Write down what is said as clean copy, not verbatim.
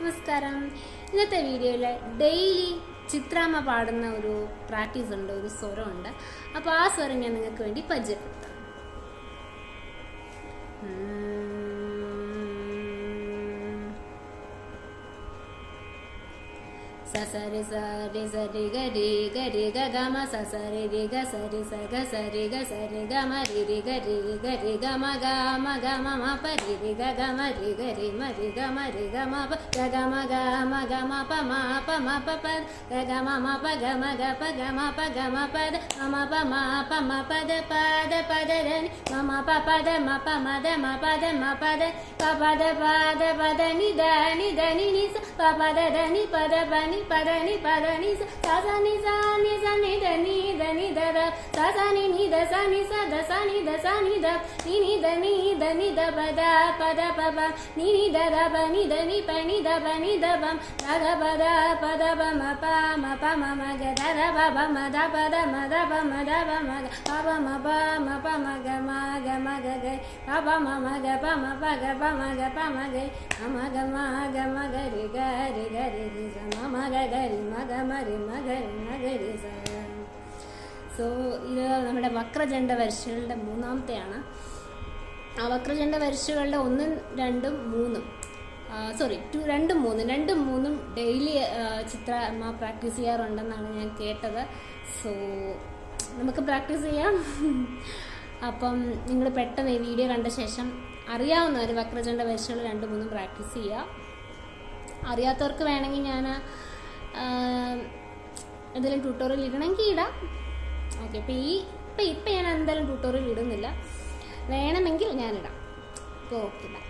നമസ്കാരം. ഇന്നത്തെ വീഡിയോയിൽ ഡെയിലി ചിത്രാമ്മ പാടുന്ന ഒരു പ്രാക്ടീസ് ഉണ്ട്, ഒരു സ്വരമുണ്ട്. അപ്പോൾ ആ സ്വരം ഞാൻ നിങ്ങൾക്ക് വേണ്ടി പരിചയപ്പെടുത്താം. സസരി സരി സരി ഗരി ഗരി ഗമ സസരി രി ഗ സരി സഗ സരി ഗ സരി ഗമ രി രി ഗരി ഗരി ഗമ ഗമ ഗമ മ പരി രി ഗ ഗമ രി ഗരി മ രി ഗമ രി ഗമ പ ഗമ ഗമ ഗമ പ മ പ പ ഗമ മ പ ഗമ ഗ പ ഗമ പ ഗമ പദ മ പ മ പദ പദ പദ നി മ പ പദ മ പ മ ദ മ പദ മ പദ പ പദ പദ പദ നി നി നി നി പ പദ ദ നി പദ പ നി പദനി പദനി സസനി സനി സനി ധനി ധനി ധ സസനി നി ധ സനി സ ധ സനി ധ സനി ധ നി ധനി ധനി ധ പദ പദ പബ നി ധ ധ പ നി ധ നി പ നി ധ പ നി ധ പം ധ ധ പദ പദ പ മ പ മ ഗ ധ ധ പ പ മ ധ പദ മ ധ പ മ ധ പ മ ഗ പ പ മ ഗ മ ഗ ഗ പ പ മ ഗ പ മ പ ഗ പ മ ഗ പ മ ഗ മ ഗ മ രി ഗ രി ഗ രി സ മ ഗ ഗരി മഗ മരി മഗരി മഗരി സ. സോ ഇത് നമ്മുടെ വക്രചണ്ഡ വരിശകളുടെ മൂന്നാമത്തെയാണ്. ആ വക്രചണ്ഡ വരിശകളുടെ 1, 2, 3 സോറി 2, 3 ഡെയിലി ചിത്ര അമ്മ പ്രാക്ടീസ് ചെയ്യാറുണ്ടെന്നാണ് ഞാൻ കേട്ടത്. സോ നമുക്ക് പ്രാക്ടീസ് ചെയ്യാം. അപ്പം നിങ്ങൾ പെട്ടെന്ന് ഈ വീഡിയോ കണ്ട ശേഷം അറിയാവുന്നവർ വക്രചണ്ഡ വരിശകൾ 2, 3 പ്രാക്ടീസ് ചെയ്യുക. അറിയാത്തവർക്ക് വേണമെങ്കിൽ ഞാൻ എന്തെങ്കിലും ട്യൂട്ടോറിയൽ ഇടണമെങ്കിൽ ഇടാം. ഓക്കെ, ഇപ്പം ഞാൻ എന്തായാലും ട്യൂട്ടോറിയൽ ഇടുന്നില്ല. വേണമെങ്കിൽ ഞാനിടാം. അപ്പോൾ ഓക്കെ, ബൈ.